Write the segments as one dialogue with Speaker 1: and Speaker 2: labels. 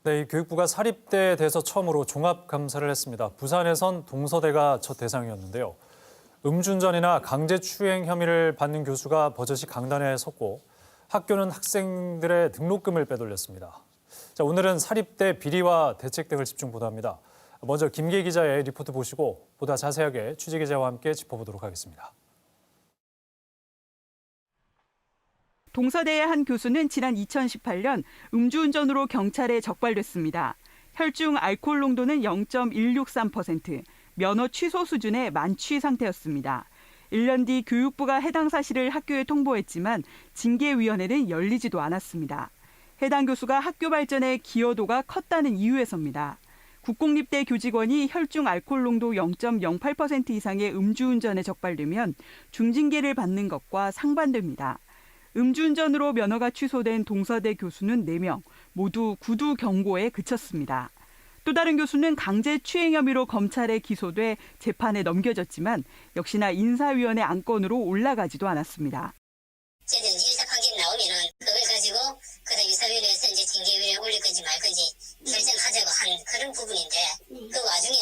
Speaker 1: 네, 이 교육부가 사립대에 대해서 처음으로 종합감사를 했습니다. 부산에선 동서대가 첫 대상이었는데요. 음주운전이나 강제추행 혐의를 받는 교수가 버젓이 강단에 섰고 학교는 학생들의 등록금을 빼돌렸습니다. 자, 오늘은 사립대 비리와 대책 등을 집중 보도합니다. 먼저 김계 기자의 리포트 보시고 보다 자세하게 취재기자와 함께 짚어보도록 하겠습니다.
Speaker 2: 동서대의 한 교수는 지난 2018년 음주운전으로 경찰에 적발됐습니다. 혈중 알코올 농도는 0.163%, 면허 취소 수준의 만취 상태였습니다. 1년 뒤 교육부가 해당 사실을 학교에 통보했지만 징계위원회는 열리지도 않았습니다. 해당 교수가 학교 발전에 기여도가 컸다는 이유에서입니다. 국공립대 교직원이 혈중 알코올 농도 0.08% 이상의 음주운전에 적발되면 중징계를 받는 것과 상반됩니다. 음주운전으로 면허가 취소된 동서대 교수는 4명, 모두 구두 경고에 그쳤습니다. 또 다른 교수는 강제추행 혐의로 검찰에 기소돼 재판에 넘겨졌지만 역시나 인사위원회 안건으로 올라가지도 않았습니다.
Speaker 3: 저희들이 유죄 판결이 나오면은 그걸 가지고 그다음 인사위원회에서 이제 징계위원회에 올릴 건지 말 건지 결정하자고 한 그런 부분인데 그 와중에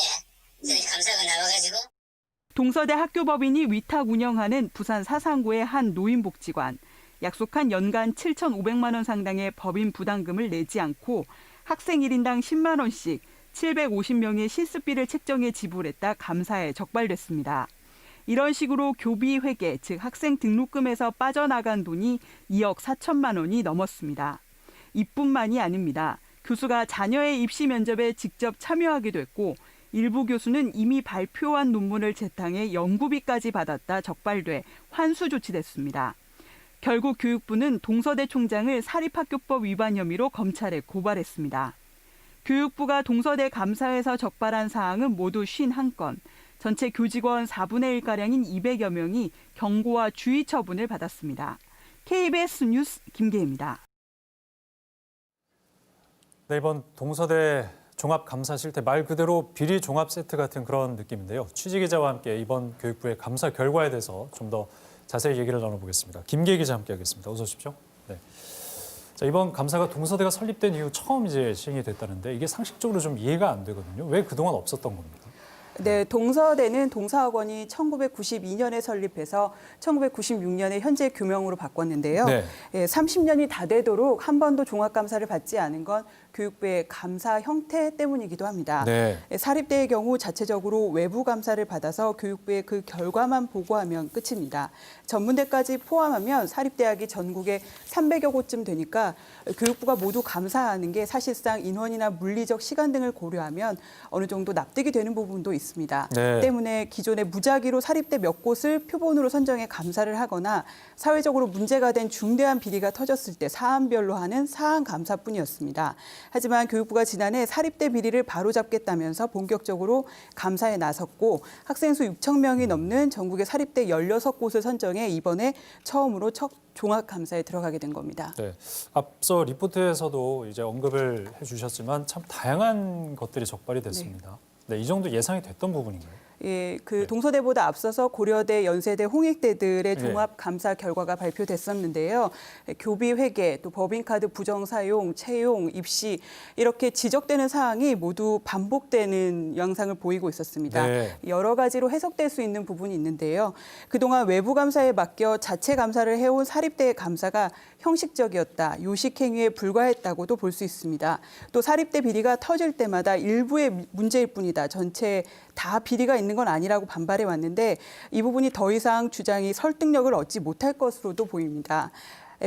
Speaker 3: 저희 감사가 나와가지고
Speaker 2: 동서대 학교법인이 위탁 운영하는 부산 사상구의 한 노인복지관. 약속한 연간 7,500만 원 상당의 법인 부담금을 내지 않고 학생 1인당 10만 원씩 750명의 실습비를 책정해 지불했다 감사에 적발됐습니다. 이런 식으로 교비 회계, 즉 학생 등록금에서 빠져나간 돈이 2억 4천만 원이 넘었습니다. 이뿐만이 아닙니다. 교수가 자녀의 입시 면접에 직접 참여하기도 했고 일부 교수는 이미 발표한 논문을 재탕해 연구비까지 받았다 적발돼 환수 조치됐습니다. 결국 교육부는 동서대 총장을 사립학교법 위반 혐의로 검찰에 고발했습니다. 교육부가 동서대 감사에서 적발한 사항은 모두 51건, 전체 교직원 4분의 1가량인 200여 명이 경고와 주의 처분을 받았습니다. KBS 뉴스 김계희입니다.
Speaker 1: 네, 이번 동서대 종합감사 실태 말 그대로 비리 종합 세트 같은 그런 느낌인데요. 취재기자와 함께 이번 교육부의 감사 결과에 대해서 좀 더 자세히 얘기를 나눠보겠습니다. 김계 기자 함께하겠습니다. 어서 오십시오. 네. 자, 이번 감사가 동서대가 설립된 이후 처음 이제 시행이 됐다는데 이게 상식적으로 좀 이해가 안 되거든요. 왜 그동안 없었던 겁니까?
Speaker 4: 네, 동서대는 동사학원이 1992년에 설립해서 1996년에 현재 교명으로 바꿨는데요.
Speaker 1: 네.
Speaker 4: 30년이 다 되도록 한 번도 종합감사를 받지 않은 건 교육부의 감사 형태 때문이기도 합니다.
Speaker 1: 네.
Speaker 4: 사립대의 경우 자체적으로 외부 감사를 받아서 교육부에 그 결과만 보고하면 끝입니다. 전문대까지 포함하면 사립대학이 전국에 300여 곳쯤 되니까 교육부가 모두 감사하는 게 사실상 인원이나 물리적 시간 등을 고려하면 어느 정도 납득이 되는 부분도 있습니다.
Speaker 1: 네.
Speaker 4: 때문에 기존에 무작위로 사립대 몇 곳을 표본으로 선정해 감사를 하거나 사회적으로 문제가 된 중대한 비리가 터졌을 때 사안별로 하는 사안 감사뿐이었습니다. 하지만 교육부가 지난해 사립대 비리를 바로잡겠다면서 본격적으로 감사에 나섰고 학생 수 6천 명이 넘는 전국의 사립대 16곳을 선정해 이번에 처음으로 첫 종합감사에 들어가게 된 겁니다.
Speaker 1: 네. 앞서 리포트에서도 이제 언급을 해주셨지만 참 다양한 것들이 적발이 됐습니다. 네, 이 정도 예상이 됐던 부분인가요?
Speaker 4: 예, 동서대보다 앞서서 고려대, 연세대, 홍익대들의
Speaker 1: 네.
Speaker 4: 종합 감사 결과가 발표됐었는데요. 교비 회계, 또 법인카드 부정 사용, 채용, 입시 이렇게 지적되는 사항이 모두 반복되는 양상을 보이고 있었습니다.
Speaker 1: 네.
Speaker 4: 여러 가지로 해석될 수 있는 부분이 있는데요. 그동안 외부 감사에 맡겨 자체 감사를 해온 사립대의 감사가 형식적이었다, 요식행위에 불과했다고도 볼 수 있습니다. 또 사립대 비리가 터질 때마다 일부의 문제일 뿐이다, 전체 다 비리가 있는 건 아니라고 반발해 왔는데 이 부분이 더 이상 주장이 설득력을 얻지 못할 것으로도 보입니다.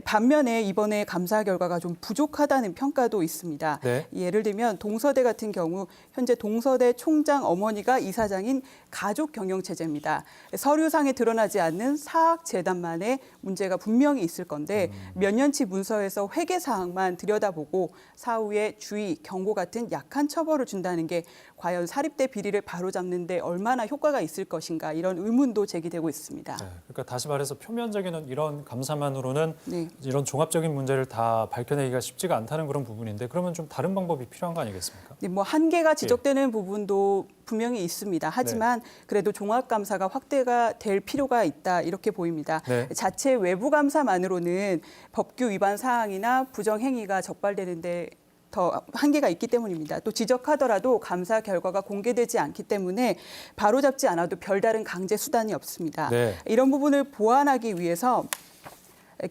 Speaker 4: 반면에 이번에 감사 결과가 좀 부족하다는 평가도 있습니다.
Speaker 1: 네.
Speaker 4: 예를 들면 동서대 같은 경우 현재 동서대 총장 어머니가 이사장인 가족 경영 체제입니다. 서류상에 드러나지 않는 사학 재단만의 문제가 분명히 있을 건데 몇 년치 문서에서 회계 사항만 들여다보고 사후에 주의, 경고 같은 약한 처벌을 준다는 게 과연 사립대 비리를 바로잡는 데 얼마나 효과가 있을 것인가 이런 의문도 제기되고 있습니다.
Speaker 1: 네, 그러니까 다시 말해서 표면적인 이런 감사만으로는
Speaker 4: 네.
Speaker 1: 이런 종합적인 문제를 다 밝혀내기가 쉽지가 않다는 그런 부분인데 그러면 좀 다른 방법이 필요한 거 아니겠습니까?
Speaker 4: 네, 뭐 한계가 지적되는 부분도 분명히 있습니다. 하지만 그래도 종합감사가 확대가 될 필요가 있다 이렇게 보입니다.
Speaker 1: 네.
Speaker 4: 자체 외부 감사만으로는 법규 위반 사항이나 부정행위가 적발되는데 더 한계가 있기 때문입니다. 또 지적하더라도 감사 결과가 공개되지 않기 때문에 바로잡지 않아도 별다른 강제 수단이 없습니다.
Speaker 1: 네.
Speaker 4: 이런 부분을 보완하기 위해서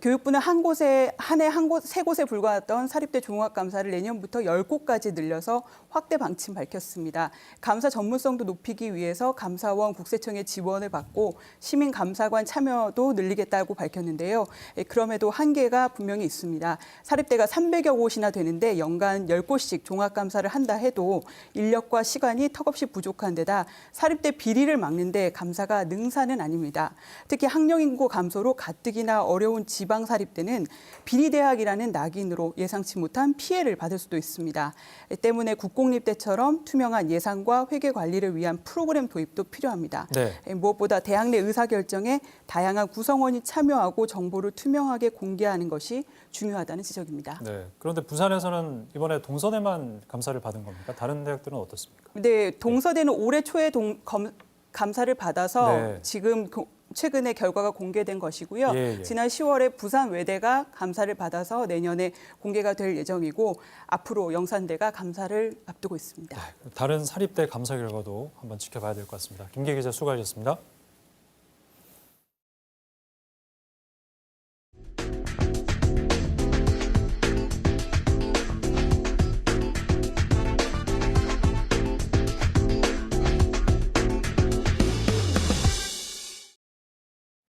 Speaker 4: 교육부는 한 해 세 곳에 불과했던 사립대 종합감사를 내년부터 10곳까지 늘려서 확대 방침 밝혔습니다. 감사 전문성도 높이기 위해서 감사원 국세청의 지원을 받고 시민 감사관 참여도 늘리겠다고 밝혔는데요. 그럼에도 한계가 분명히 있습니다. 사립대가 300여 곳이나 되는데 연간 10곳씩 종합감사를 한다 해도 인력과 시간이 턱없이 부족한 데다 사립대 비리를 막는 데 감사가 능사는 아닙니다. 특히 학령 인구 감소로 가뜩이나 어려운 지방 사립대는 비리대학이라는 낙인으로 예상치 못한 피해를 받을 수도 있습니다. 때문에 국공립대처럼 투명한 예산과 회계 관리를 위한 프로그램 도입도 필요합니다.
Speaker 1: 네.
Speaker 4: 무엇보다 대학 내 의사결정에 다양한 구성원이 참여하고 정보를 투명하게 공개하는 것이 중요하다는 지적입니다.
Speaker 1: 네. 그런데 부산에서는 이번에 동서대만 감사를 받은 겁니까? 다른 대학들은 어떻습니까?
Speaker 4: 네, 동서대는 올해 초에 감사를 받아서
Speaker 1: 네.
Speaker 4: 지금 최근에 결과가 공개된 것이고요.
Speaker 1: 예.
Speaker 4: 지난 10월에 부산 외대가 감사를 받아서 내년에 공개가 될 예정이고 앞으로 영산대가 감사를 앞두고 있습니다.
Speaker 1: 다른 사립대 감사 결과도 한번 지켜봐야 될 것 같습니다. 김계 기자 수고하셨습니다.